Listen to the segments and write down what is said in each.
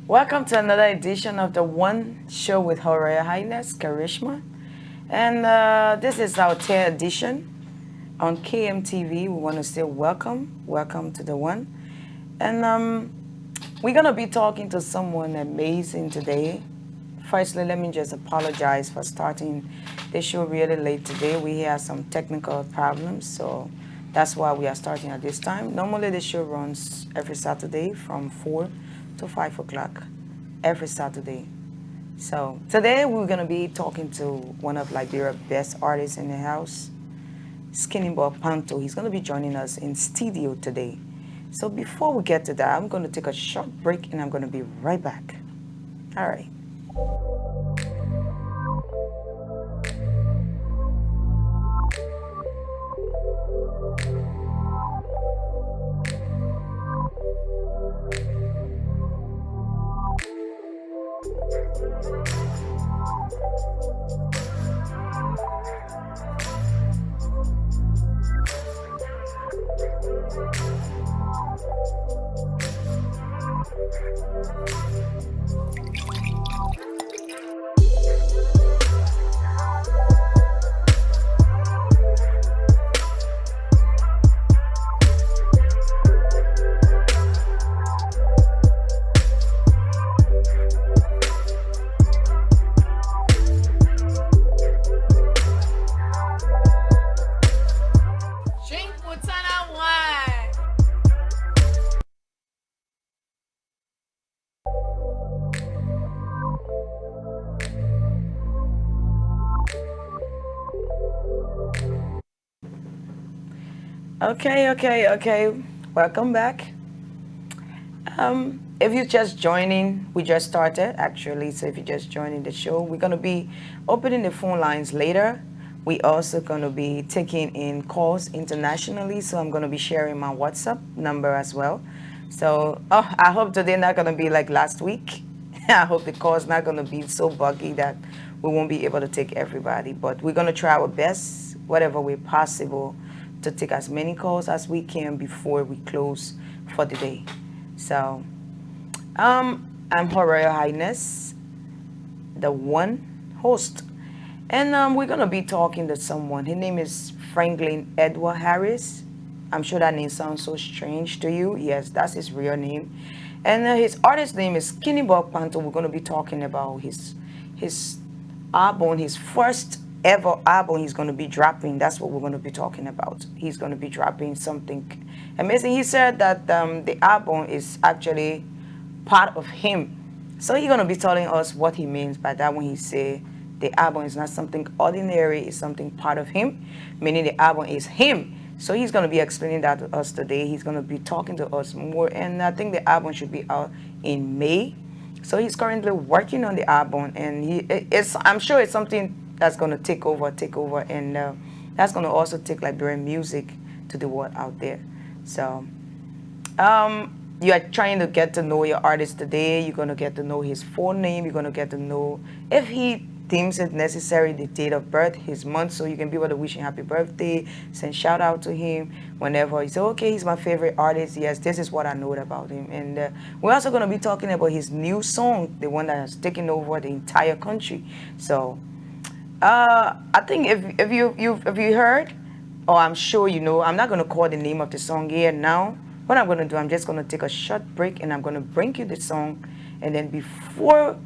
Welcome to another edition of the One Show with Her Royal Highness Karishma. And this is our 10th edition on KMTV. We want to say welcome to the One. And we're going to be talking to someone amazing today. Firstly, let me just apologize for starting the show really late today. We had some technical problems, so that's why we are starting at this time. Normally, the show runs every Saturday from 4 to 5 o'clock every Saturday. So today we're gonna be talking to one of Liberia's best artists in the house, Skinnyboi Kpanto. He's gonna be joining us in studio today. So before we get to that, I'm gonna take a short break and I'm gonna be right back. All right. Okay. Welcome back. If you're just joining, we just started actually. So if you're just joining the show, we're gonna be opening the phone lines later. We also gonna be taking in calls internationally. So I'm gonna be sharing my WhatsApp number as well. So I hope today not gonna be like last week. I hope the call's not gonna be so buggy that we won't be able to take everybody. But we're gonna try our best, whatever way possible, to take as many calls as we can before we close for the day. So, I'm Her Royal Highness, the one host, and we're gonna be talking to someone. His name is Franklyn Edward Harris. I'm sure that name sounds so strange to you. Yes, that's his real name, and his artist name is Skinnyboi Kpanto. We're gonna be talking about his album, his first ever album he's going to be dropping. That's what we're going to be talking about. He's going to be dropping something amazing. He said that the album is actually part of him. So he's going to be telling us what he means by that when he say the album is not something ordinary, it's something part of him, meaning the album is him. So he's going to be explaining that to us today. He's going to be talking to us more, and I think the album should be out in May. So he's currently working on the album, and I'm sure it's something that's going to take over, and that's going to also take Liberian music to the world out there. So you are trying to get to know your artist today. You're going to get to know his full name. You're going to get to know, if he deems it necessary, the date of birth, his month, so you can be able to wish him happy birthday, send shout out to him whenever. You say, okay, he's my favorite artist. Yes, this is what I know about him. And we're also going to be talking about his new song, the one that has taken over the entire country. So I think if you heard, or I'm sure you know, I'm not going to call the name of the song here now. What I'm going to do, I'm just going to take a short break, and I'm going to bring you the song, and then before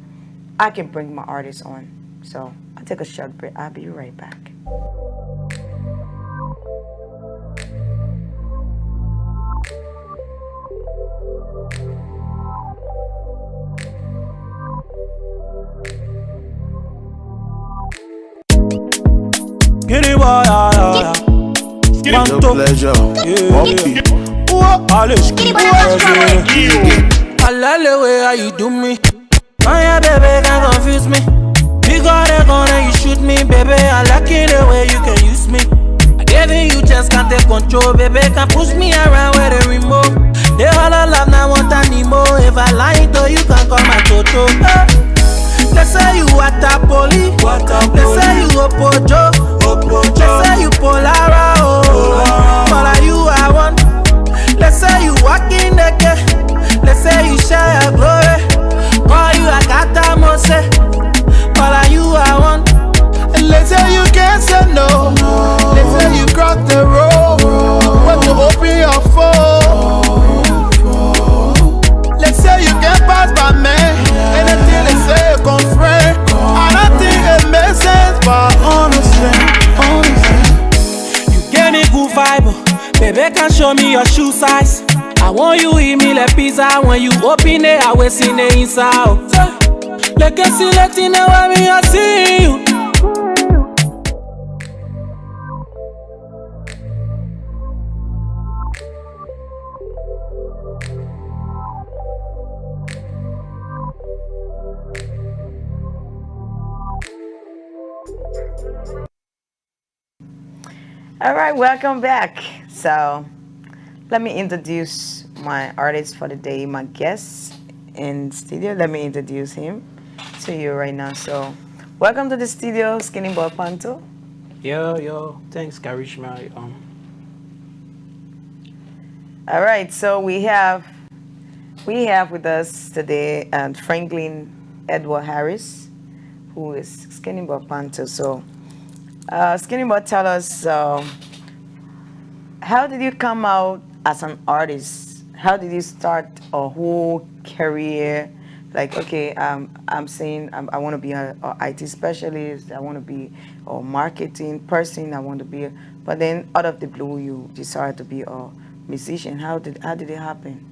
I can bring my artist on. So I'll take a short break. I'll be right back. Skinnyboi Kpanto. No pleasure. Yeah. Allez, Skinnyboi. I like the way how you do me. Oh yeah, baby, can't confuse me. You got a gun and you shoot me, baby. I like it the way you can use me. I giving you just can't take control, baby. Can't push me around with a remote. They all love now want anymore. If I lie to you, can call my toto. Let's say you Watapoli. Let's say you Opojo. Let's say you Polara. But you I want. Let's say you walking the gate. Let's say you share your glory. Call you Agata Mose. But you I want. And let's say you can't say no. Let's say you cross the road, but you open your phone. Let's say you can't pass by me. Anything they say you confront. I don't think it makes sense, but honestly. You get me good vibe. Baby, can show me your shoe size. I want you eat me like pizza. When you open it, I will see the inside. Like I see, let you know why me I see you. All right, welcome back. So let me introduce my artist for the day, my guest in studio. Let me introduce him to you right now. So welcome to the studio, Skinnyboi Kpanto. Yo, thanks, Karishma. All right, so we have with us today Franklyn Edward Harris, who is Skinnyboi Kpanto. So Skinnyboi, tell us, how did you come out as an artist? How did you start a whole career? Like, okay, I'm saying I want to be a IT specialist. I want to be a marketing person. I want to be, but then out of the blue, you decided to be a musician. How did it happen?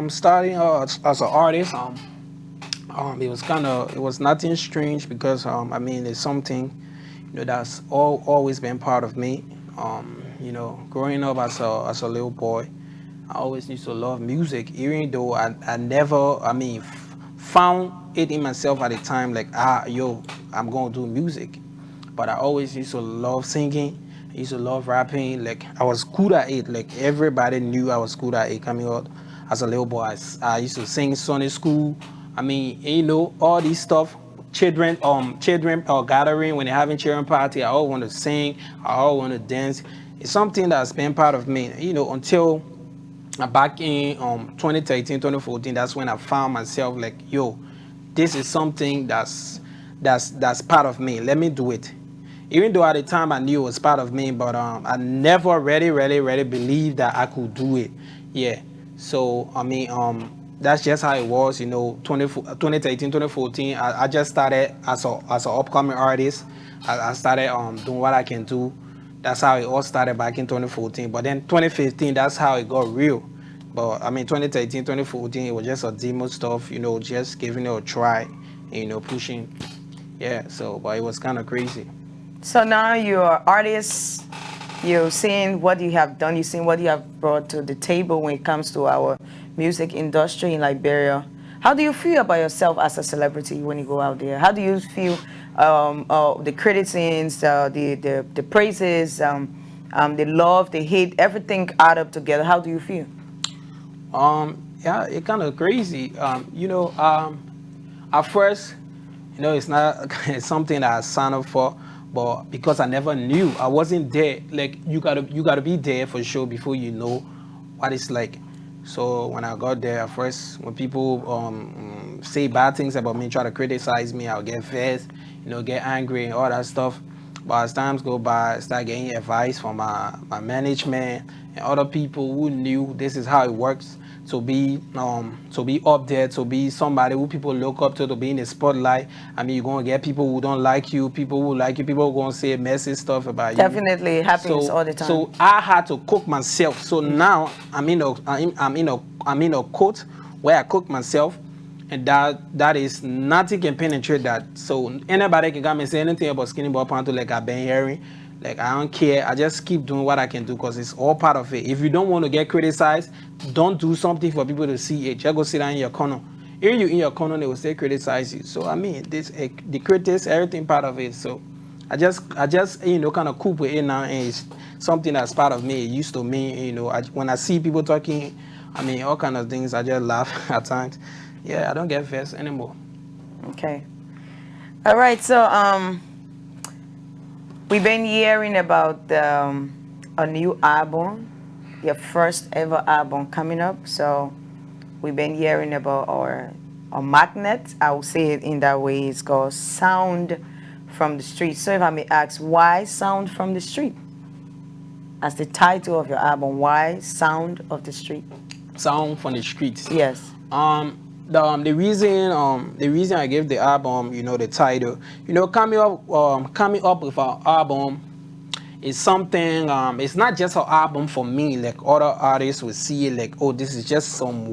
Starting as an artist. It was nothing strange because I mean it's something that's always been part of me. Growing up as a little boy, I always used to love music, even though I never found it in myself at the time like I'm gonna do music, but I always used to love singing. I used to love rapping. Like I was good at it. Like everybody knew I was good at it coming out as a little boy. I used to sing Sunday school. I mean, all this stuff. Children gathering when they're having children party. I all want to sing. I all want to dance. It's something that's been part of me. Until back in 2013, 2014. That's when I found myself like, this is something that's part of me. Let me do it. Even though at the time I knew it was part of me, but I never really believed that I could do it. Yeah. So that's just how it was. 2013, 2014. I just started as an upcoming artist. I started doing what I can do. That's how it all started back in 2014. But then 2015, that's how it got real. But 2013, 2014, it was just a demo stuff. Just giving it a try. Pushing. Yeah. So, but it was kind of crazy. So now you're artist. You're seeing what you have done. You're seeing what you have brought to the table when it comes to our music industry in Liberia. How do you feel about yourself as a celebrity when you go out there? How do you feel the criticisms, the praises, the love, the hate, everything add up together? How do you feel? Yeah, it's kind of crazy. At first, it's not it's something that I signed up for, but because I never knew, I wasn't there. Like you gotta be there for sure before you know what it's like. So when I got there, at first, when people say bad things about me, try to criticize me, I'll get vexed, get angry and all that stuff. But as times go by, I start getting advice from my management and other people who knew this is how it works. to be up there, to be somebody who people look up to be in the spotlight. I mean, you're gonna get people who don't like you, people who like you, people who gonna say messy stuff about you. Definitely, it happens all the time. So I had to cook myself. So now I'm in a coat where I cook myself, and that is nothing can penetrate that. So anybody can come and say anything about Skinnyboi Kpanto like I've been hearing. Like, I don't care. I just keep doing what I can do because it's all part of it. If you don't want to get criticized, don't do something for people to see it. Just go sit down in your corner. If you're in your corner, they will still criticize you. So, I mean, the critics, everything part of it. So, I just kind of cope with it now, and it's something that's part of me. It used to me, when I see people talking, I mean, all kind of things, I just laugh at times. Yeah, I don't get vexed anymore. Okay. All right, so, we've been hearing about a new album, your first ever album coming up. So we've been hearing about our magnet. I will say it in that way. It's called Sound from the Street. So if I may ask, why Sound from the Street? As the title of your album, why Sound of the Street? Sound from the Street. Yes. The reason I gave the album, the title, coming up with an album is something. It's not just an album for me. Like other artists will see it like, oh, this is just some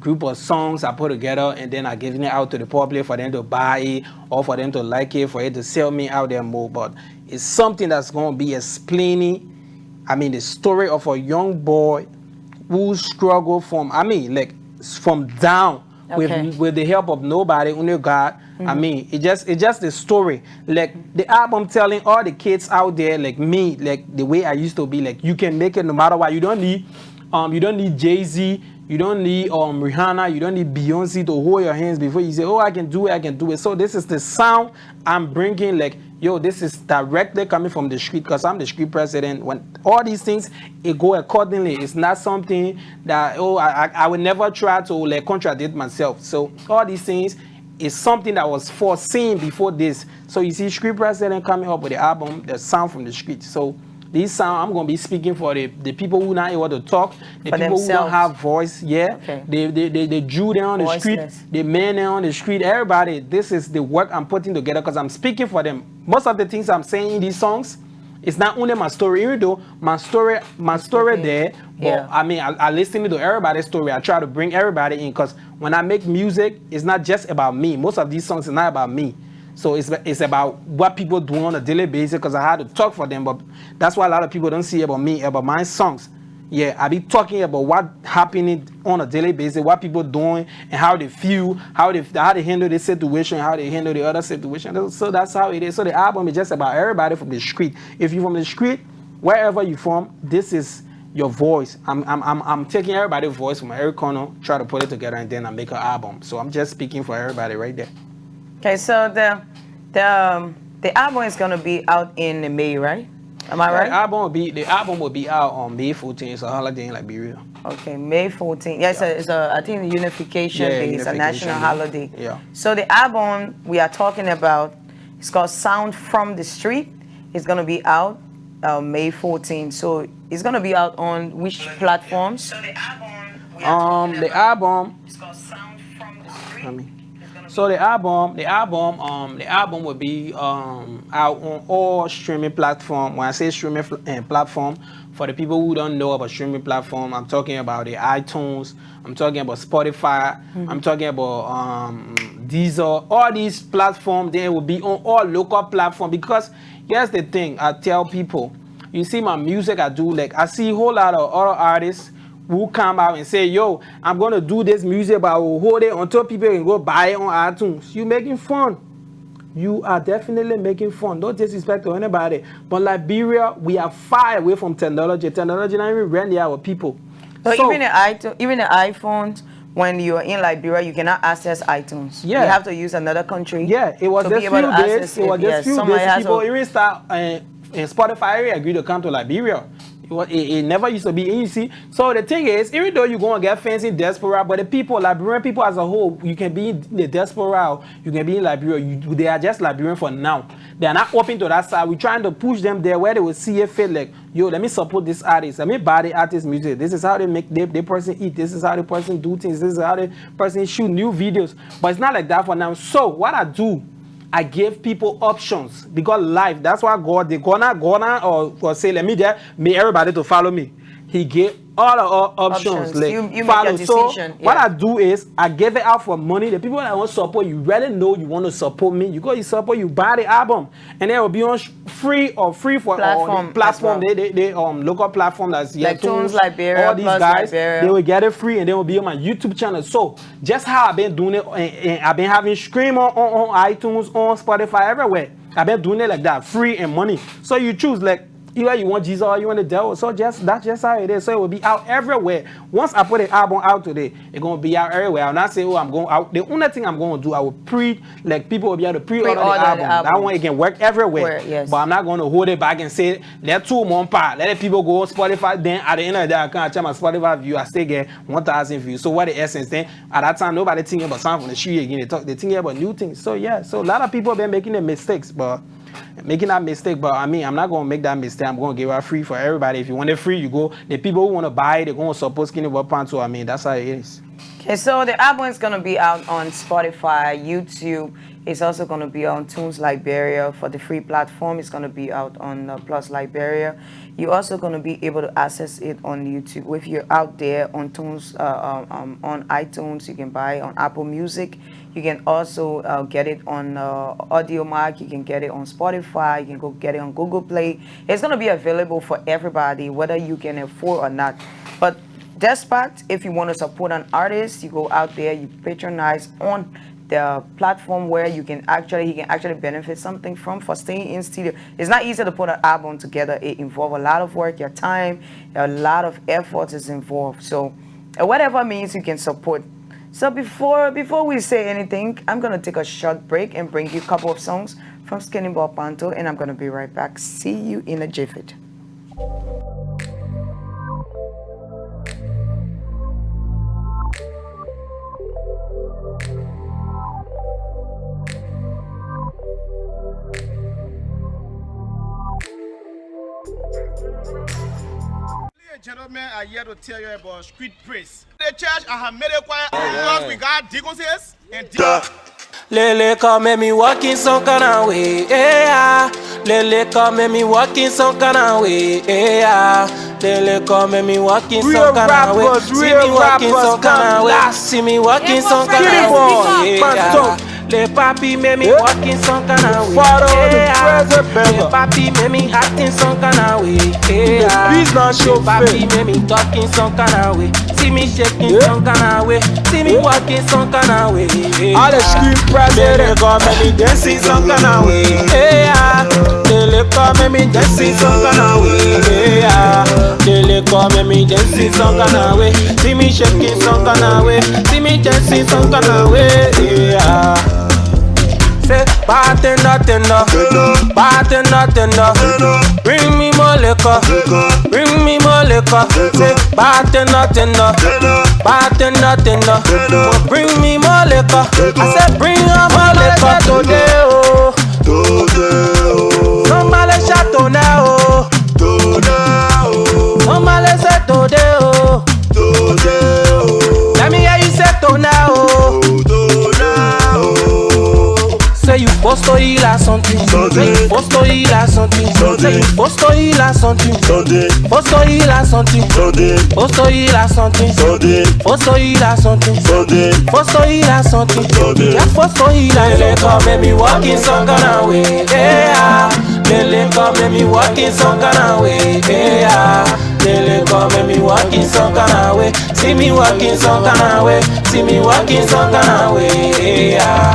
group of songs I put together, and then I giving it out to the public for them to buy it or for them to like it, for it to sell me out there more. But it's something that's going to be explaining, the story of a young boy who struggled from down, okay, with the help of nobody, only God. Mm-hmm. It's just the story. Like the album telling all the kids out there, like me, like the way I used to be, like you can make it no matter what. You don't need Jay-Z, you don't need Rihanna, you don't need Beyonce to hold your hands before you say, oh, I can do it. So this is the sound I'm bringing, like, yo, this is directly coming from the street because I'm the street president. When all these things, it go accordingly. It's not something that, I would never try to like contradict myself. So all these things is something that was foreseen before this. So you see, street president coming up with the album, the sound from the street. So this sound, I'm going to be speaking for the people who not able to talk, the for people themselves. who don't have voice, yeah. Okay. The Jew there on the street, the man there on the street, everybody, this is the work I'm putting together because I'm speaking for them. Most of the things I'm saying in these songs, it's not only my story, even though my story there, but yeah. I listen to everybody's story. I try to bring everybody in because when I make music, it's not just about me. Most of these songs are not about me. So it's about what people do on a daily basis because I had to talk for them. But that's why a lot of people don't see about me, about my songs. Yeah, I be talking about what happening on a daily basis, what people doing and how they feel, how they handle this situation, how they handle the other situation. So that's how it is. So the album is just about everybody from the street. If you're from the street, wherever you're from, this is your voice. I'm taking everybody's voice from every corner, try to put it together, and then I make an album. So I'm just speaking for everybody right there. Okay, so the album is gonna be out in May, right? Am I right? The album will be out on May 14th. It's a holiday in Liberia. Okay, May 14th. Yeah, it's I think the Unification Day. It's a national holiday. Yeah. So the album we are talking about, it's called Sound from the Street. It's gonna be out May 14th. So it's gonna be out on which platforms? So the album. It's called Sound from the Street. So the album will be out on all streaming platforms. When I say streaming platform, for the people who don't know about streaming platform, I'm talking about the iTunes, I'm talking about Spotify, I'm talking about Deezer. All these platforms, they will be on all local platforms because here's the thing, I tell people, you see my music I do, like I see a whole lot of other artists who come out and say, yo, I'm going to do this music, but I will hold it until people can go buy it on iTunes. You making fun. You are definitely making fun. Don't disrespect to anybody. But Liberia, we are far away from technology. Technology not even ready our people. So even the iPhones, when you're in Liberia, you cannot access iTunes. Yeah. You have to use another country. Yeah, it was just few days. It was just few days. People even start and Spotify agree to come to Liberia. It never used to be easy. So the thing is, even though you're going to get fans in diaspora, but the people, Liberian people as a whole, you can be in the diaspora, you can be in Liberia. They are just Liberian for now. They are not open to that side. We're trying to push them there where they will see it fit like, yo, let me support this artist. Let me buy the artist music. This is how they make the person eat. This is how the person do things. This is how the person shoot new videos. But it's not like that for now. So what I do, I give people options because life. That's why God, they gonna or say, let me there, me everybody to follow me. He gave all the options. Like, you follow. make a So decision. what I do is I give it out for money. The people that want to support you really know you want to support me. You go, you support, you buy the album, and it will be on free for platform. They local platform that's like Tunes Liberia, all these Plus guys. Liberia. They will get it free, and they will be on my YouTube channel. So just how I've been doing it, and I've been having stream on iTunes, on Spotify, everywhere. I've been doing it like that, free and money. So you choose like. Either you want Jesus or you want the devil. So that's just how it is. So it will be out everywhere. Once I put the album out today, it's gonna be out everywhere. I'll not say, oh, I'm going out. The only thing I'm gonna do, I will people will be able to pre-order the album. That one it can work everywhere. Yes. But I'm not gonna hold it back and say, let 2 months pass. Let the people go on Spotify. Then at the end of the day, I can't check my Spotify view. I still get 1,000 views. So what the essence then? At that time, nobody thinking about something from the street again. They thinking about new things. So yeah. So a lot of people have been making the mistakes, but. Making that mistake, but I mean, I'm not gonna make that mistake. I'm gonna give it free for everybody. If you want it free, you go. The people who want to buy it, they're gonna support Skinnyboi Kpanto. I mean, that's how it is. Okay, so the album is gonna be out on Spotify, YouTube. It's also gonna be on Tunes Liberia for the free platform. It's gonna be out on Plus Liberia. You're also gonna be able to access it on YouTube. If you're out there on Tunes, on iTunes, you can buy it on Apple Music. You can also get it on AudioMac. You can get it on Spotify. You can go get it on Google Play. It's gonna be available for everybody, whether you can afford or not. But despite, if you want to support an artist, you go out there, you patronize on the platform where he can actually benefit something from for staying in studio. It's not easy to put an album together. It involves a lot of work, your time, a lot of effort is involved. So whatever means you can support. So before we say anything, I'm gonna take a short break and bring you a couple of songs from Skinnyboi Kpanto, and I'm gonna be right back. See you in a jiffy. Gentlemen are here to tell you about street praise. The church I have made a choir because we got deacons and Lele come make me walk in some kind of way, yeah. Lele come make me walk in some kind of way, yeah. Lele come make me walk in some kind of way. See me walk in some kind of way. See me walk in some kind of way, yeah. Le papi make me walk in some kind of way, yeah. Le papi make me act in some kind of way, yeah. Le papi make me talk in some kind of way. See me shaking some kind of way. See me walking some kind of way, yeah. all the screen president Come make me dancing some kind of way, yeah. They come make me dancing some kind of way, yeah. They come make me dancing some kind of way. See me shaking some kind of way. See me dancing some kind of way, yeah. Say, bartender, bring me more liquor, bring me more liquor. Say, bartender, bring me more liquor. I said, bring on more liquor today, oh. Somebody shout today, oh. Somebody say today, oh. Let me hear you say today, oh. Say you forced to heal or something. Say you forced to heal or something. Say you forced to heal or something. Forced to heal or something. Forced to heal or something. Forced to heal or something. Forced to heal or something. Yeah, forced to heal or something. Lele come make me walk in some kind of way, yeah. Lele come make me walk in some kind of way, yeah. Lele come make me walk in some kind of way. See me walking some kind of way. See me walking some kind of way, yeah.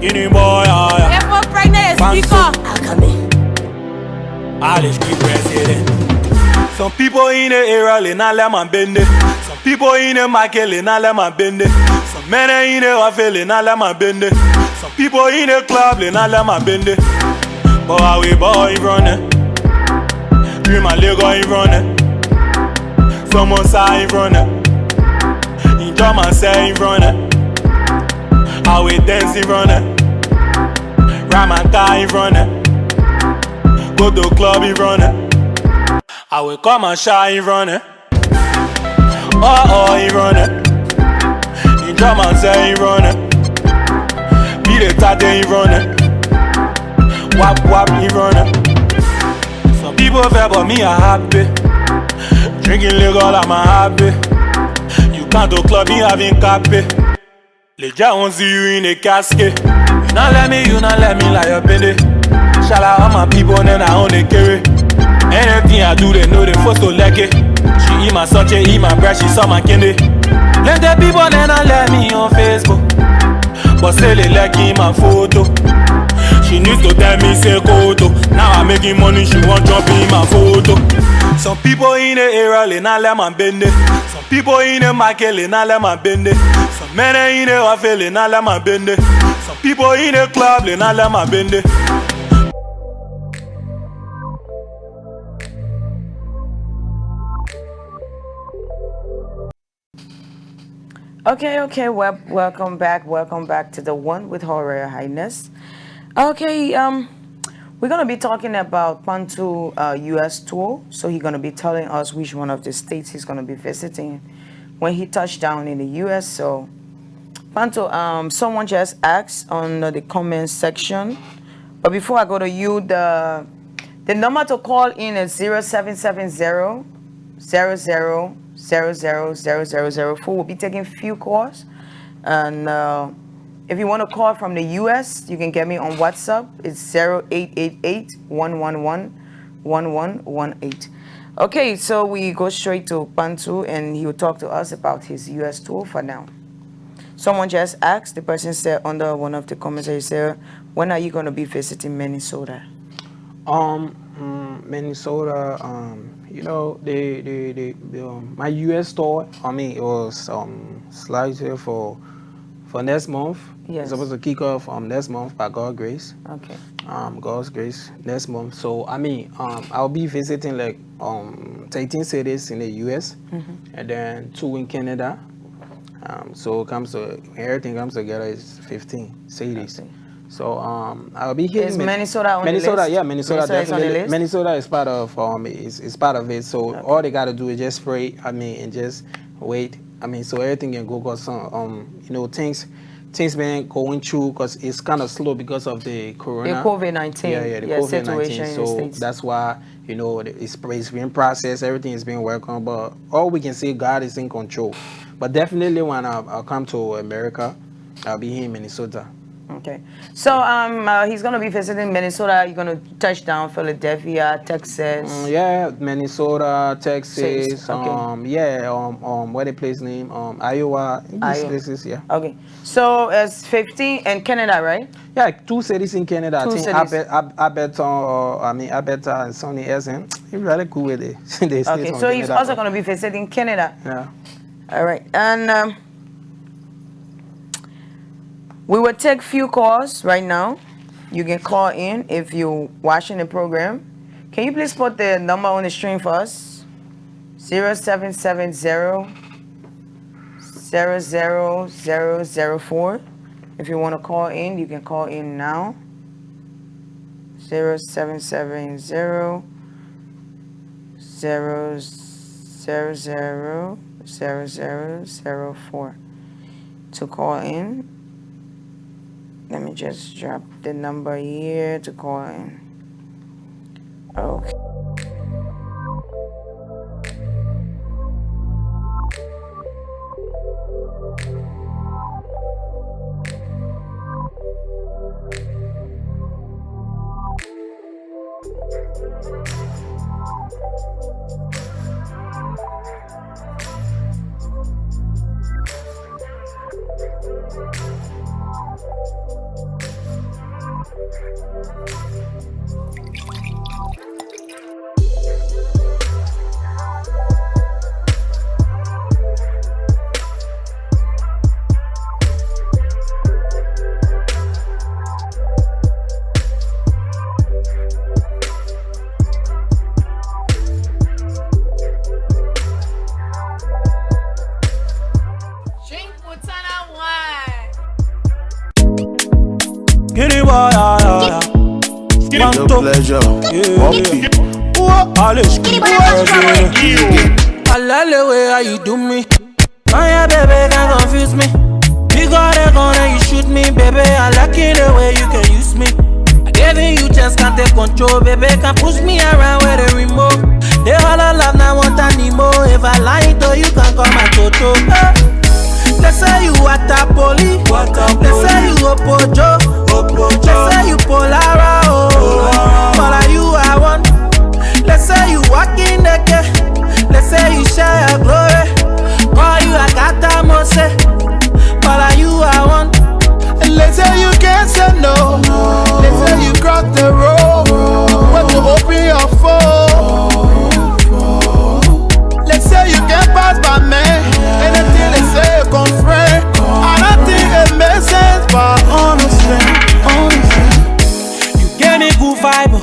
Skinnyboi, If we're pregnant, speak up. Alice keep president. Some people in the area, they not let man bend it. Some people in the market, they not let man bend it. Some men in the office, they not let man bend it. Some people in the club, they not let man bend it. But how we boy running? Dream my Lego in running. Someone say in running. In German say in running. How we dance in running. Ride my car in running. Go to club in running. I will come and shine in running. Oh, in running. In German say in running. Be the tate in running. Wap wap in running. Some people fair but me are happy. Drinking liquor I'm happy. You can't do club in having cappy. Les gars on see you in a casket. You not let me like up in it. Shout out all my people and then I own the carry. Anything I do, they know they first to like it. She eat my sausage, eat my bread, she saw my candy. Let the people then I let me on Facebook. But say they like in my photo. She needs to tell me say koto. Now I'm making money, she won't jump in my photo. Some people in the area, they not let man bend it. Some people in the market, they not let man bend it. Some men in the office, they not let man bend it. Some people in the club, they not let man bend it. Okay, welcome back to the One with Her Royal Highness. Okay, we're gonna be talking about Kpanto U.S. tour. So he's gonna be telling us which one of the states he's gonna be visiting when he touched down in the U.S. So, Kpanto, someone just asked on the comment section, but before I go to you, the number to call in is 0770 000004. We'll be taking few calls, and if you want to call from the US, you can get me on WhatsApp. It's 0888-111-1118. Okay, so we go straight to Kpanto, and he will talk to us about his US tour for now. Someone just asked, the person said under one of the comments, he said, when are you going to be visiting Minnesota? Minnesota, you know, my US tour, I mean, it was slated for next month. Yes. It's supposed to kick off next month by God's grace. Okay. God's grace next month. So I mean, I'll be visiting like 13 cities in the US, and then 2 in Canada. So it comes to everything comes together is 15 cities. Okay. So I'll be here. Is Minnesota on Minnesota, the list? yeah, Minnesota Is on the definitely. list? Minnesota is part of is part of it. So Okay. all they gotta do is just pray. I mean, and just wait. I mean, so everything can go. Cause you know, things been going through because it's kind of slow because of the corona. The COVID-19. Yeah, the COVID-19 COVID-19. in the So States. that's why, you know, it's being processed. Everything is being worked on. But all we can say, God is in control. But definitely when I'll come to America, I'll be here in Minnesota. Okay. So he's gonna be visiting Minnesota. You're gonna touch down Philadelphia, Texas. Yeah, Minnesota, Texas. Okay. What the place name? Iowa. These places, yeah. Okay. So it's 15 in Canada, right? Yeah, 2 cities in Canada. Two I think cities. Alberta and Sonny Essen. It's really cool with it. Okay. So he's also gonna be visiting Canada. Yeah. All right. And we will take few calls right now. You can call in if you're watching the program. Can you please put the number on the screen for us? 0770 00004. If you want to call in, you can call in now. 0770 00004 to call in. Let me just drop the number here to call in. Okay. Drink Montana wine. Skinnyboi, Kpanto, pleasure. I love the way how you do me. Oh yeah, baby, can't confuse me. You got a gun and you shoot me, baby. I like it the way you can use me. I giving you chance, can't take control, baby. Can push me around with a remote. They all I love now want anymore. If I lie to you, can call my toto. They say you Watapoli. They say you Opojo. They say you Polara. But are you I want? They say you walking the gate. They say you share your glory. Call you Akata Mose. But are you I want? And they say you can't say no. They say you cross the road. When you open your phone. They say you can't pass by me. Anything they say you confront. I don't think it makes sense, but honestly. You get me good vibe.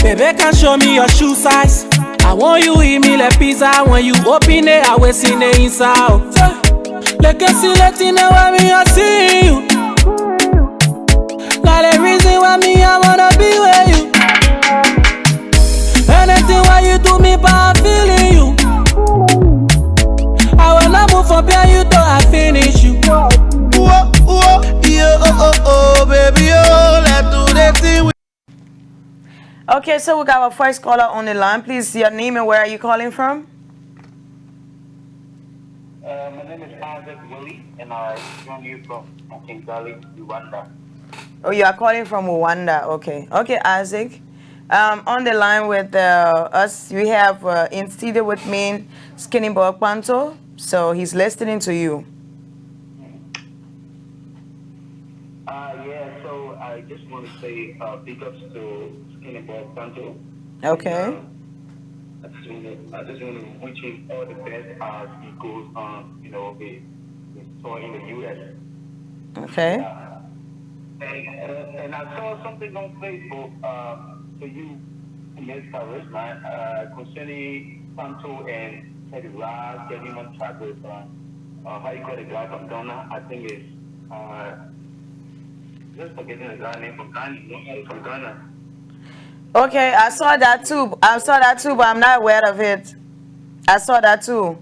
Baby, can show me your shoe size. I want you eat me like pizza. When you open it, I will see the inside. Like I see, let you know why me I see you. Now the reason why me I wanna be with you. Anything why you do me, but I'm feeling you. I wanna move from here, you thought I finish you. Whoa, whoa, yeah, oh, baby, oh, let's do that thing. Okay, so we got our first caller on the line. Please, your name and where are you calling from? My name is Isaac Willie, and I join you from Kigali, Rwanda. Oh, you are calling from Rwanda. Okay. Okay, Isaac. On the line with us, we have in studio with me, Skinnyboi Kpanto. So he's listening to you. Yeah, so I just want to say big ups to Skinnyboi Kpanto. Okay. I just want to wish him all the best as he goes on, his tour in the U.S. Okay. And I saw something on Facebook for you, Ms. Karishma, concerning Kpanto and Teddy Raad getting on track with, how you call the guy from Ghana? I think it's, just forgetting the guy name from Ghana. Okay, I saw that too. But I'm not aware of it. I saw that too.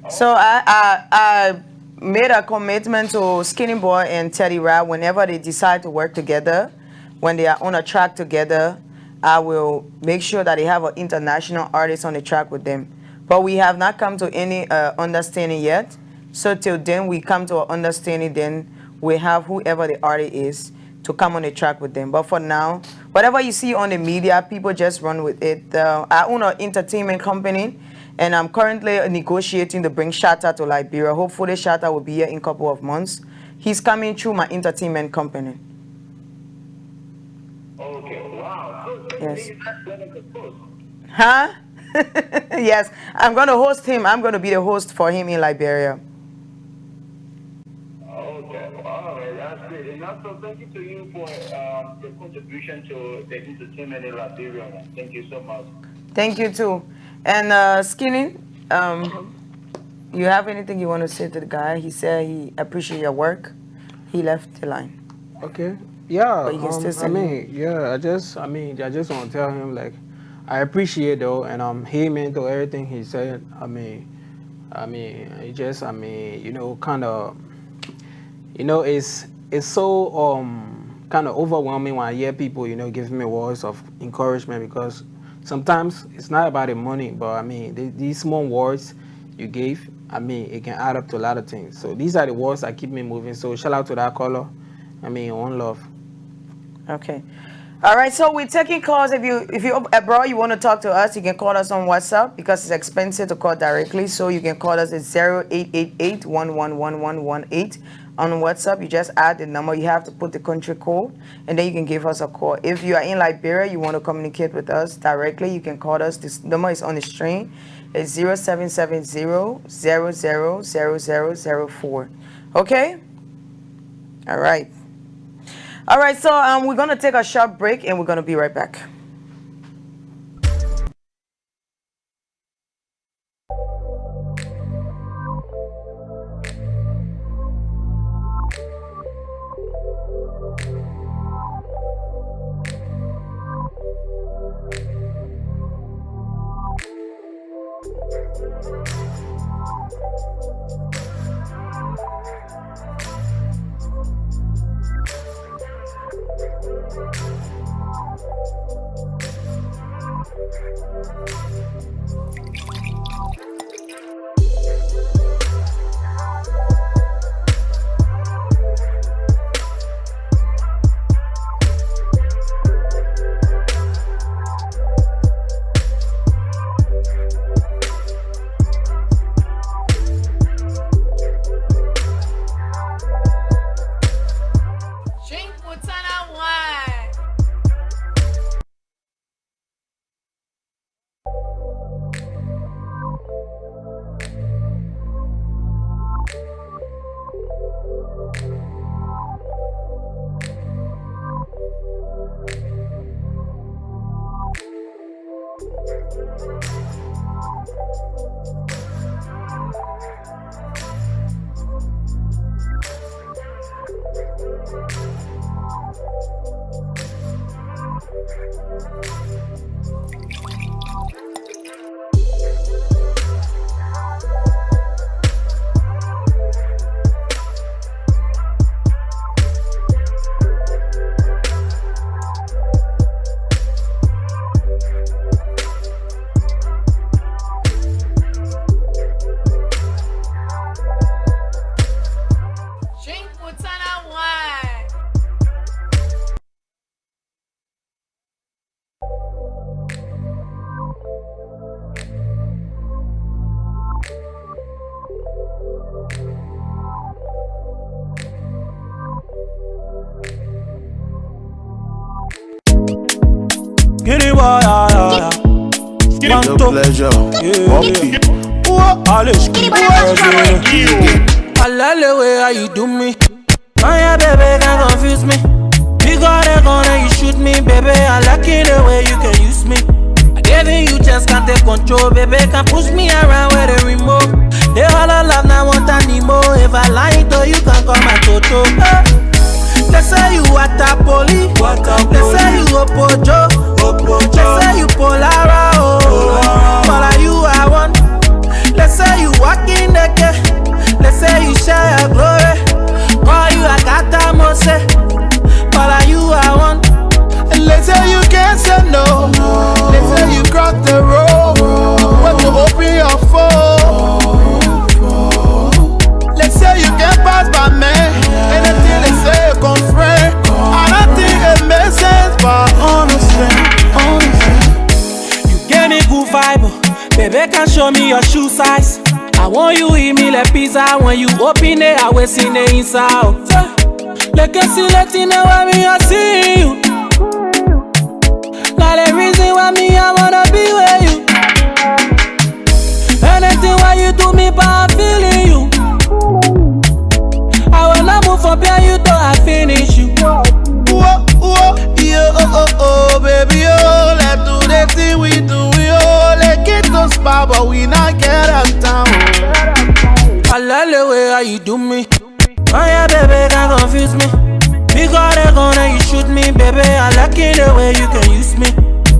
So I made a commitment to Skinnyboi and Teddy Raad whenever they decide to work together, when they are on a track together, I will make sure that they have an international artist on the track with them. But we have not come to any understanding yet. So till then we come to an understanding, then we have whoever the artist is to come on the track with them. But for now, whatever you see on the media, people just run with it. I own an entertainment company, and I'm currently negotiating to bring Shatta to Liberia. Hopefully Shatta will be here in a couple of months. He's coming through my entertainment company. Okay, wow. So Yes. that's going to post. Huh? Yes, I'm going to host him. I'm going to be the host for him in Liberia. Okay, all right, that's great. And also, thank you to you for your contribution to the entertainment in Liberia. Thank you so much. Thank you too. And Skinny, you have anything you want to say to the guy? He said he appreciates your work. He left the line. Okay. Yeah. But you can still I send mean, yeah. I just want to tell him like, I appreciate though, and him into everything he said. It just, kind of, it's so kind of overwhelming when I hear people, giving me words of encouragement, because sometimes it's not about the money, but these small words you gave, it can add up to a lot of things. So these are the words that keep me moving. So shout out to that caller. One love. Okay. All right, so we're taking calls. If you abroad, you want to talk to us, you can call us on WhatsApp because it's expensive to call directly. So you can call us at 0888-111118 on WhatsApp. You just add the number. You have to put the country code, and then you can give us a call. If you are in Liberia, you want to communicate with us directly, you can call us. This number is on the screen. It's 0770-000004. Okay? All right. All right, so we're going to take a short break, and we're going to be right back. Drink Butana wine. Drink Butana wine. Skinnyboi, Kpanto, pleasure. allez, I love the way how you do me. Oh yeah, baby, can't confuse me. You got a gun and you shoot me, baby. I like it the way you can use me. I giving you just can't take control, baby. Can push me around with a remote. They all love now want anymore. If I lie to you, can call my toto. They say you Watapoli. They say you Opojo. They say you Polara. But are you I want? They say you walking the gate. They say you share your glory. Call you Akata Mose. But are you I want? They say you can't say no. They say you cross the road. When you open your phone. They say you can't pass by me. Anything they say you confront. I don't think it makes sense, but honestly. You give me good vibe, baby. Can show me your shoe size. I want you eat me like pizza. When you open it, I will see the inside. Like I see, let you know why me I see you. Now the reason why me I wanna be with you. Anything why you do me, but I'm feeling you. I will not move from here, you till I finish you. Whoa, whoa, yeah, oh, baby, oh, let's do the thing we do, oh, let's get to spot, but we not get out town. I love the way how you do me. Oh yeah, baby, can't confuse me. You got a gun and you shoot me, baby. I like it the way you can use me.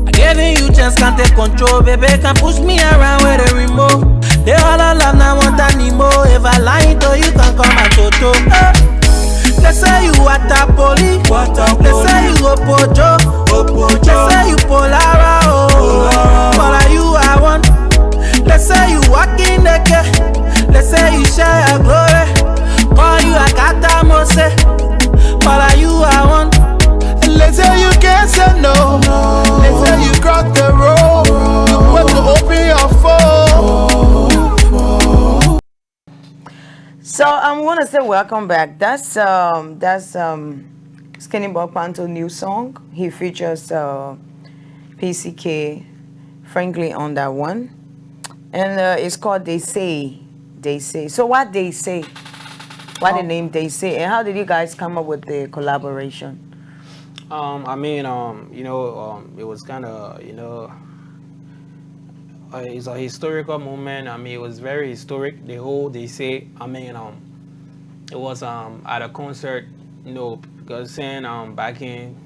I giving you chance, can't take control, baby. Can push me around with a remote. They all love now want anymore. If I lie to you, can call my toto. They say you Watapoli. They say you Opojo. They say you Polara. But are you I want? They say you walking the gate. They say you share your glory. Call you Akata Mose. But are you I want? They say you can't say no. They say you cross the road. You want to open your phone. So I'm gonna say brother, welcome back. That's Skinnyboi Kpanto new song. He features PCK Franklyn on that one, and it's called They Say. They Say. So what they say? Why the name They Say? And how did you guys come up with the collaboration? I mean, it was kind of, it's a historical moment. I mean, it was very historic. The whole They Say. I mean, it was at a concert, because saying back in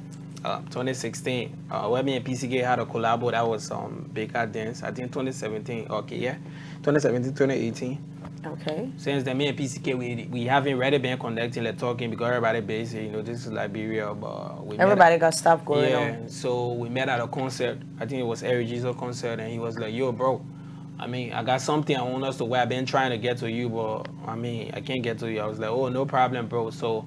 2016, when me and PCK had a collabo that was Baker Dance. I think 2017. Okay, yeah, 2017, 2018. Okay. Since then, me and PCK, we haven't really been connecting, like talking, because everybody busy. This is Liberia, but Everybody got stuff going on. Yeah, so we met at a concert. I think it was Eric Jesus concert, and he was like, "Yo, bro, I mean, I got something I want us to wear. I've been trying to get to you, but I mean, I can't get to you." I was like, "Oh, no problem, bro. So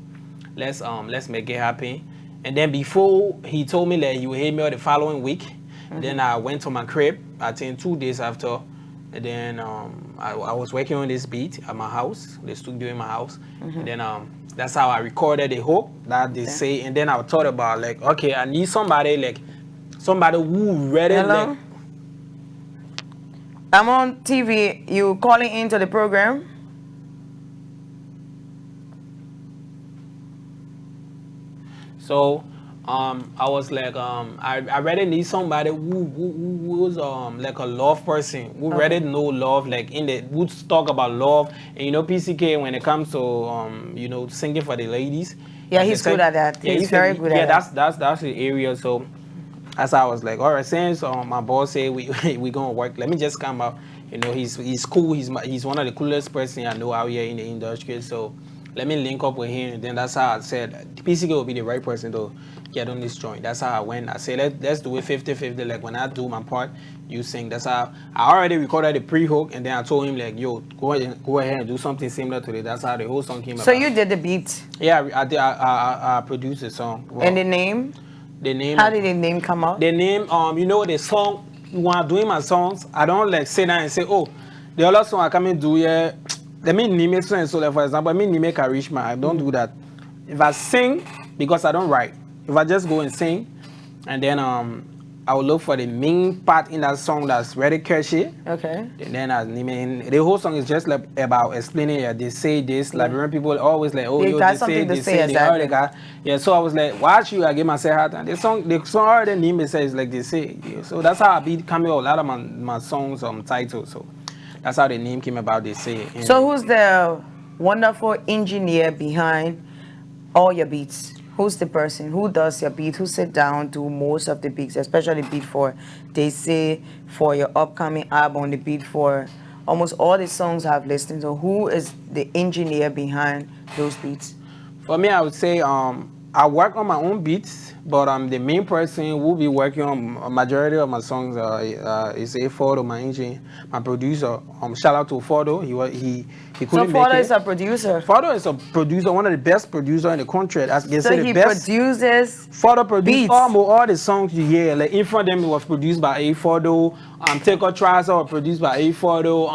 let's make it happen." And then before he told me that he would hit me the following week, then I went to my crib. I think 2 days after. And then I was working on this beat at my house, the studio in my house. And then that's how I recorded the hook that they say. And then I thought about like, okay, I need somebody who read it. Hello? Like, I'm on TV. You calling into the program? so I was like, I really need somebody who's like a love person, who really know love, like who talk about love. And PCK, when it comes to singing for the ladies. Yeah, he's good at that. Yeah, he's very good at that. Yeah, that's the area. So that's how I was like, all right, since my boss say we gonna work, let me just come out. He's cool. He's one of the coolest person I know out here in the industry. So let me link up with him. And then that's how I said PCK will be the right person to get on this joint. That's how I went. I said let's do it 50-50. Like when I do my part, you sing. That's how I already recorded the pre-hook, and then I told him like, yo, go ahead and do something similar to it. That's how the whole song came about. So you did the beat? Yeah, I did. I produced the song. Well, and the name? The name. How did the name come out? The name. The song. When I'm doing my songs, I don't like sit down and say, oh, the other song I come and do here. Let me name it so and so. Like for example, let me name it Karishma. I don't do that. If I sing, because I don't write. If I just go and sing, and then I will look for the main part in that song that's very catchy. Okay. And then I name it. The whole song is just like about explaining. Yeah, they say this. Liberian people always like, oh, they say, exactly. Yeah. So I was like, why should I give myself hard time? The song already name it says like they say. Yeah. So that's how I be coming out a lot of my songs titles. So that's how the name came about. They say. And so who's the wonderful engineer behind all your beats? Who's the person who does your beat, who sit down, do most of the beats, especially beat for They Say, for your upcoming album, the beat for almost all the songs I've listened to? Who is the engineer behind those beats? For me, I would say I work on my own beats, but the main person who will be working on a majority of my songs is Fordo, my engineer, my producer. Shout out to Fordo. He couldn't make it. So Fordo is a producer. Fordo is a producer, one of the best producers in the country. So he produces. Fordo produced all the songs you hear. Like in front of them, it was produced by Fordo. Take a Trouser was produced by Fordo.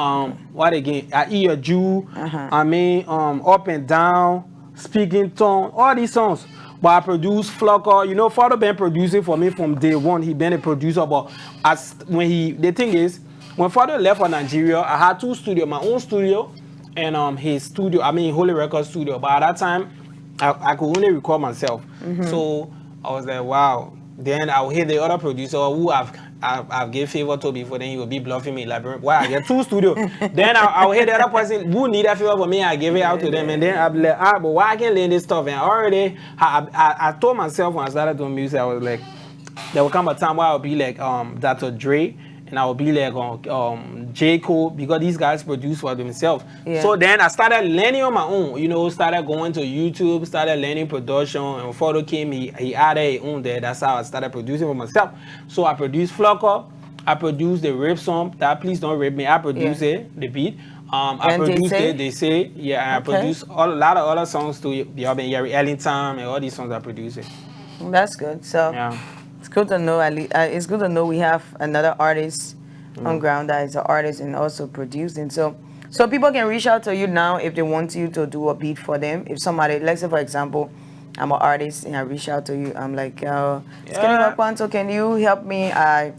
What again? I Eat a Jew. I mean, Up and Down, Speaking Tone. All these songs. But I produce Flocker. Fordo been producing for me from day one. He been a producer, but the thing is, when Fordo left for Nigeria, I had 2 studios, my own studio and his studio. I mean Holy Record studio. But at that time, I could only record myself. So I was like, wow. Then I'll hear the other producer who I've gave favor to before, then he will be bluffing me like, why I get 2 studios. Then I'll hear the other person who need a favor for me, I give it out to them, and then I'll be like, but why I can't learn this stuff? And already I told myself when I started doing music, I was like, there will come a time where I'll be like Dr. Dre, and I will be like J. Cole, because these guys produce for themselves. Yeah. So then I started learning on my own, started going to YouTube, started learning production, and Fordo came, he added his own there. That's how I started producing for myself. So I produced Flocker, I produced the rap song, that Please Don't Rape Me, I produced it, the beat. I produced it, They Say, yeah, I produced a lot of other songs too, Yari Ellington, and all these songs I produced it. That's good. So yeah. It's good to know. It's good to know we have another artist on ground that is an artist and also producing. So So people can reach out to you now if they want you to do a beat for them. If somebody, let's say for example, I'm an artist and I reach out to you. I'm like, Skinnyboi Kpanto, can you help me? I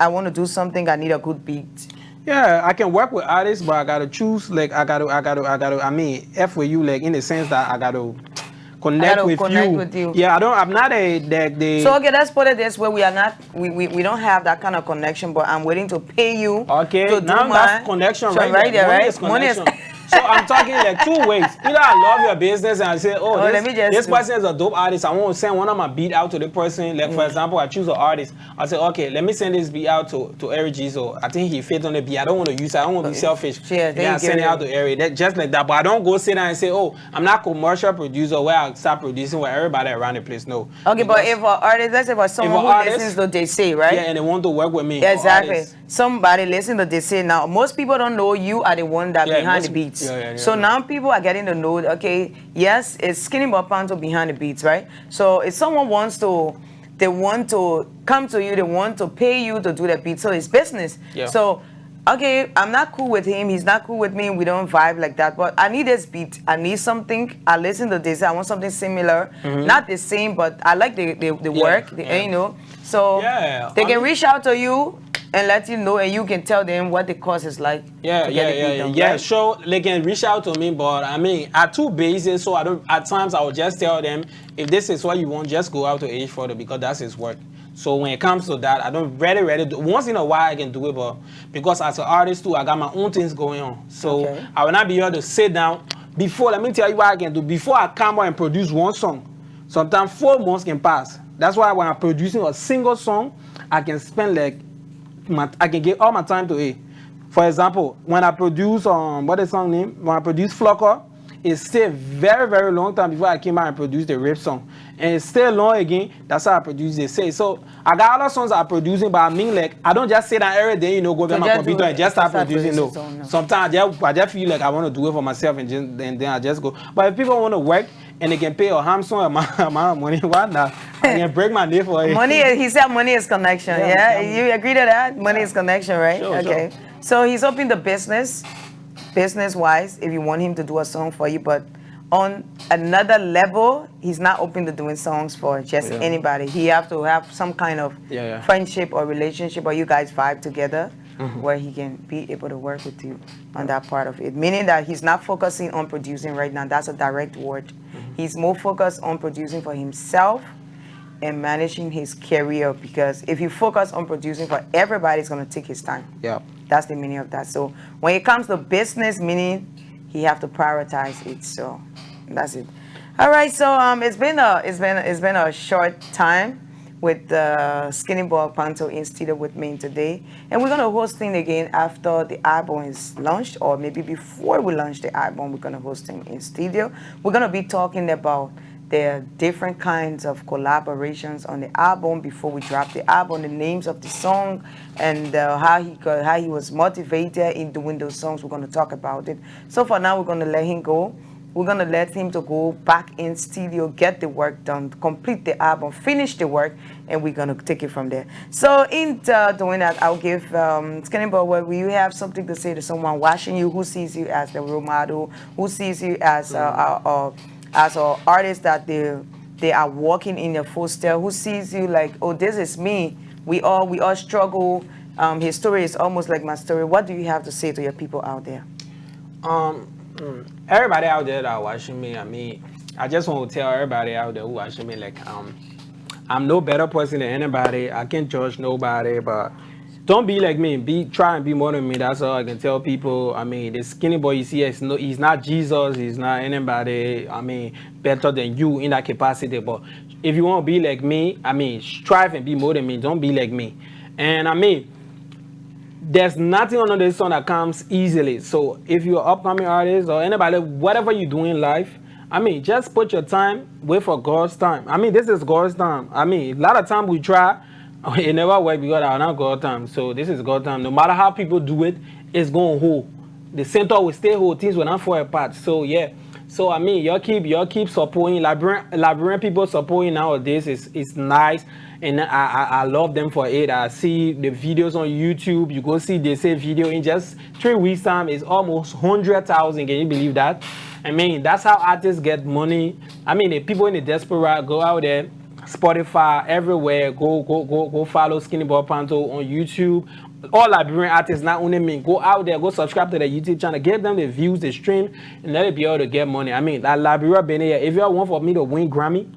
want to do something. I need a good beat. Yeah, I can work with artists, but I gotta choose. Like I gotta. I mean, F with you, like in the sense that I gotta connect with you. Yeah, I'm not the. So okay, let's put it this way: we don't have that kind of connection, but I'm willing to pay you. Okay, to now do that's connection, right? Right there, right? Money is so I'm talking like two ways. Either I love your business and I say, this person is a dope artist. I want to send one of my beat out to the person. Like for example, I choose an artist. I say, okay, let me send this beat out to Eric G. So I think he fits on the beat. I don't want to use it. I don't want to be selfish. Yeah, I send it out to Eric. That just like that. But I don't go sit down and say, oh, I'm not commercial producer where I start producing with everybody around the place. No. Okay, but if an artist, let's say for someone who listens to they say, right? Yeah, and they want to work with me. Exactly. Somebody listen to they say now. Most people don't know you are the one that behind the beats. So now people are getting to know, okay, yes, it's Skinnyboi Kpanto behind the beats, right? So if someone wants to, they want to come to you, they want to pay you to do the beat, so it's business. So, okay, I'm not cool with him, he's not cool with me, we don't vibe like that, but I need this beat, I need something, I listen to this, I want something similar, not the same, but I like the work, you know, so they can reach out to you, and let you know, and you can tell them what the cost is like. Sure, they can reach out to me, but I mean, at two bases, so I don't. At times, I will just tell them if this is what you want, just go out to H4 because that's his work. So when it comes to that, I don't really do. Once in a while, I can do it, but because as an artist too, I got my own things going on. So I will not be able to sit down before. Let me tell you what I can do. Before I come out and produce one song, sometimes 4 months can pass. That's why when I'm producing a single song, I can spend like. I can give all my time to it. For example, when I produce what is the song name? When I produce Flocker, it stayed very, very long time before I came out and produced the rap song. And it stayed long again. That's how I produce it. So I got other songs I'm producing, but I mean like I don't just sit down every day, you know, go to my computer and just start producing. No. Sometimes I just feel like I want to do it for myself and then I just go. But if people want to work and they can pay a handsome amount of money, why not? I can break my knee for it. He said money is connection, You agree to that? Money is connection, right? Sure, okay. Sure. So he's open the business-wise, if you want him to do a song for you, but on another level, he's not open to doing songs for just anybody. He have to have some kind of friendship or relationship, or you guys vibe together, where he can be able to work with you on that part of it. Meaning that he's not focusing on producing right now. That's a direct word. He's more focused on producing for himself and managing his career, because if you focus on producing for everybody, it's going to take his time. That's the meaning of that. So when it comes to business, meaning he have to prioritize it. So that's it. All right. So it's been a short time with Skinnyboi Kpanto in studio with me today, and we're gonna host him again after the album is launched, or maybe before we launch the album. We're gonna host him in studio. We're gonna be talking about the different kinds of collaborations on the album before we drop the album, the names of the song, and how he was motivated in doing those songs. We're gonna talk about it. So for now, we're gonna let him go. We're gonna let him to go back in studio, get the work done, complete the album, finish the work, and we're gonna take it from there. So in doing that, I'll give Skinnyboi, will you have something to say to someone watching you who sees you as the role model, who sees you as an artist that they are walking in your footsteps, who sees you like, oh, this is me. We all struggle. His story is almost like my story. What do you have to say to your people out there? Everybody out there that watching me, I mean, I just want to tell everybody out there who watching me, like, I'm no better person than anybody. I can't judge nobody, but don't be like me. Try and be more than me. That's all I can tell people. I mean, the Skinnyboi you see, he's not Jesus. He's not anybody, I mean, better than you in that capacity. But if you want to be like me, I mean, strive and be more than me. Don't be like me. And I mean, there's nothing under the sun that comes easily. So if you're an upcoming artist or anybody, whatever you do in life, I mean, just put your time, wait for God's time. I mean, this is God's time. I mean, a lot of time we try, it never works because it's not God's time. So this is God's time. No matter how people do it, it's going to hold. The center will stay whole, things will not fall apart. So yeah, So I mean, y'all keep supporting Liberian people supporting nowadays is nice, and I love them for it. I see the videos on YouTube. You go see they say video in just 3 weeks time is almost 100,000. Can you believe that? I mean, that's how artists get money. I mean, the people in the diaspora go out there, Spotify, everywhere. Go follow Skinnyboi Kpanto on YouTube. All Liberian artists, not only me, go out there, go subscribe to the YouTube channel, give them the views, the stream, and let it be able to get money. I mean, that Liberia been here. If y'all want for me to win Grammy,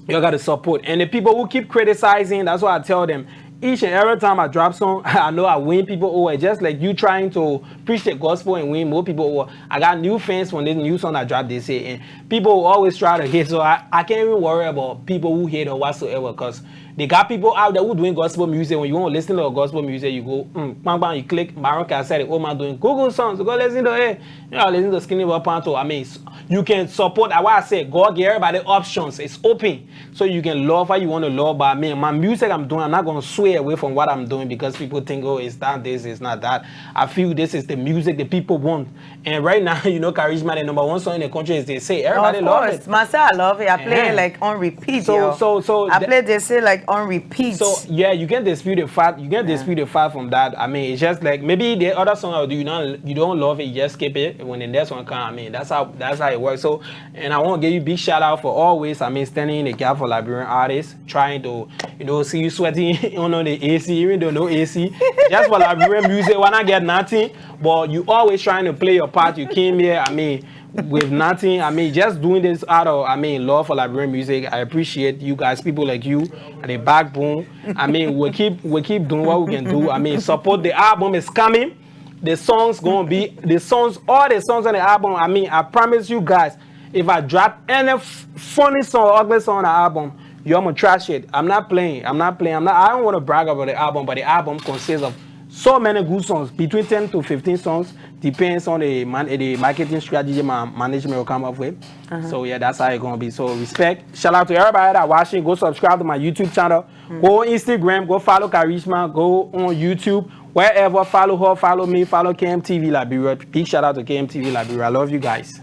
you got to support. And the people who keep criticizing, that's what I tell them. Each and every time I drop song, I know I win people over. Just like you trying to preach the gospel and win more people over. I got new fans from this new song I dropped this year. And people always try to hate. So I can't even worry about people who hate or whatsoever. Because they got people out there who doing gospel music. When you want to listen to gospel music, you go, bang, bang, you click, Maroka said, oh man, doing Google songs. So go listen to it. You know, listen to Skinnyboi Kpanto. I mean, you can support. That's why I say, God give everybody options. It's open. So you can love how you want to love. But I mean, my music I'm doing, I'm not going to sway away from what I'm doing because people think, oh, it's not this, it's not that. I feel this is the music the people want. And right now, you know, Karishma, the #1 song in the country is They Say. Everybody love it. Myself, I love it. I play it like on repeat. So I play They Say like on repeat. So yeah, you can dispute the fact. You can dispute the fact from that. I mean, it's just like maybe the other song I do, you don't love it, you just skip it. When the next one comes, I mean, that's how it works. So, and I want to give you a big shout out for always. I mean, standing in the gap for Liberian artists, trying to, you know, see you sweating on the AC, even though no AC, just for Liberian music. Why not get nothing? But you always trying to play your part. You came here, I mean, with nothing. I mean, just doing this out of, I mean, love for Liberian music. I appreciate you guys, people like you, and the backbone. I mean, we keep doing what we can do. I mean, support. The album is coming. The songs gonna be all the songs on the album. I mean, I promise you guys, if I drop any funny song or ugly song on the album, you're gonna trash it. I don't want to brag about the album, but the album consists of so many good songs, between 10 to 15 songs, depends on the marketing strategy my management will come up with. So yeah, that's how it's gonna be. So respect, shout out to everybody that watching. Go subscribe to my YouTube channel. Go on Instagram. Go follow Karishma. Go on YouTube. Wherever, follow her, follow me, follow KMTV Liberia. Big shout out to KMTV Liberia. I love you guys.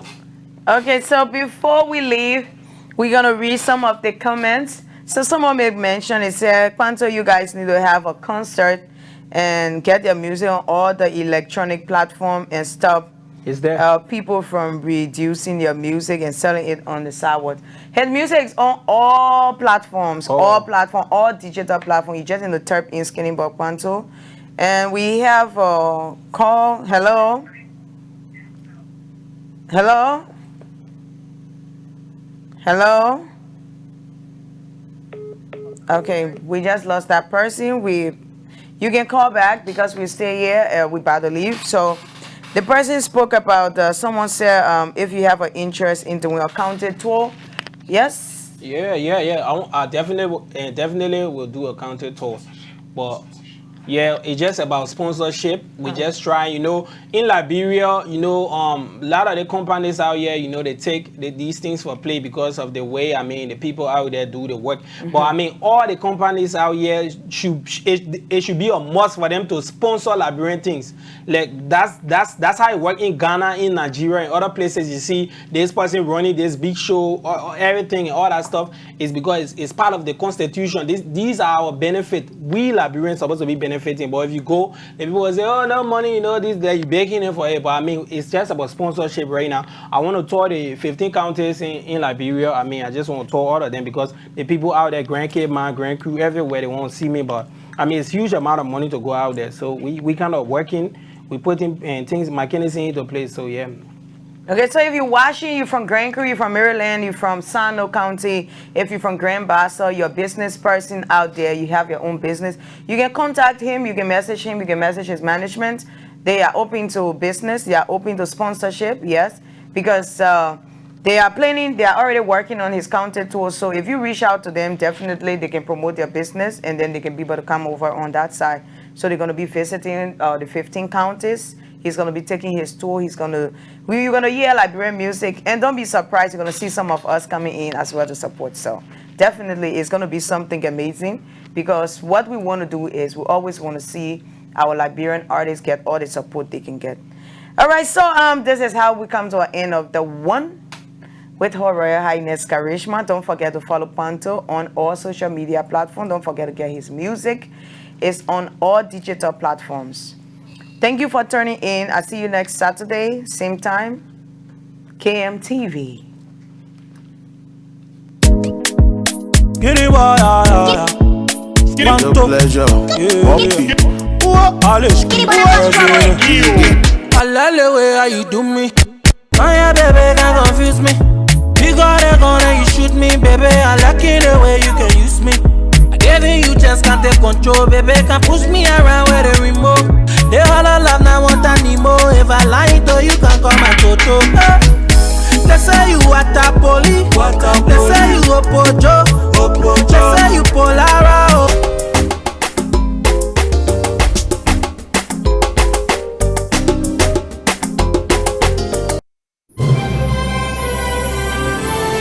Okay, so before we leave, we're gonna read some of the comments. So someone made mention, it said, Kpanto, you guys need to have a concert and get your music on all the electronic platform and stop people from reducing your music and selling it on the sidewalk. His music is on all platforms, all digital platforms. You just need to type in Skinnyboi Kpanto. And we have a call. Hello? Hello? Hello? Okay, we just lost that person. You can call back because we stay here. We're about to leave. So the person spoke about, someone said, if you have an interest in doing a counter tour. Yes? Yeah. I definitely will do a counter tour. But yeah, it's just about sponsorship. We just try, you know, in Liberia, you know, a lot of the companies out here, you know, they take these things for play because of the way, I mean, the people out there do the work. But I mean, all the companies out here it should be a must for them to sponsor Liberian things. Like that's how it works in Ghana, in Nigeria, and other places. You see this person running this big show, or everything, and all that stuff is because it's part of the constitution. These are our benefit. We Liberians supposed to be benefiting. But if you go, the people will say, oh, no money, you know, this, that, you're begging it for it. But I mean, it's just about sponsorship right now. I want to tour the 15 counties in Liberia. I mean, I just want to tour all of them because the people out there, Grand Cape, man, Grand Crew, everywhere, they want to see me. But I mean, it's a huge amount of money to go out there. So we kind of working, we putting things, mechanism into place. So yeah. Okay, so if you're watching, you're from Grand Crew, you're from Maryland, you're from Sano County, if you're from Grand Bassa, you're a business person out there, you have your own business, you can contact him, you can message him, you can message his management. They are open to business, they are open to sponsorship, yes, because they are already working on his counter tour. So if you reach out to them, definitely they can promote their business and then they can be able to come over on that side. So they're going to be visiting the 15 counties. He's going to be taking his tour. We're going to hear Liberian music. And don't be surprised, you're going to see some of us coming in as well to support. So definitely it's going to be something amazing because what we want to do is we always want to see our Liberian artists get all the support they can get. All right, so this is how we come to an end of the one with Her Royal Highness Karishma. Don't forget to follow Kpanto on all social media platforms. Don't forget to get his music. It's on all digital platforms. Thank you for turning in. I'll see you next Saturday, same time, KMTV. Skinnyboi, Kpanto, pleasure. I love the way how you do me. Oh yeah, baby, can't confuse me. You got a gun and you shoot me, baby. I like it the way you can use me. I gave you just can't take control, baby. Can push me around with the remote. They all love now want anymore. If I lie to you, can call my toto. They say you Watapoli. They say you Opojo. They say you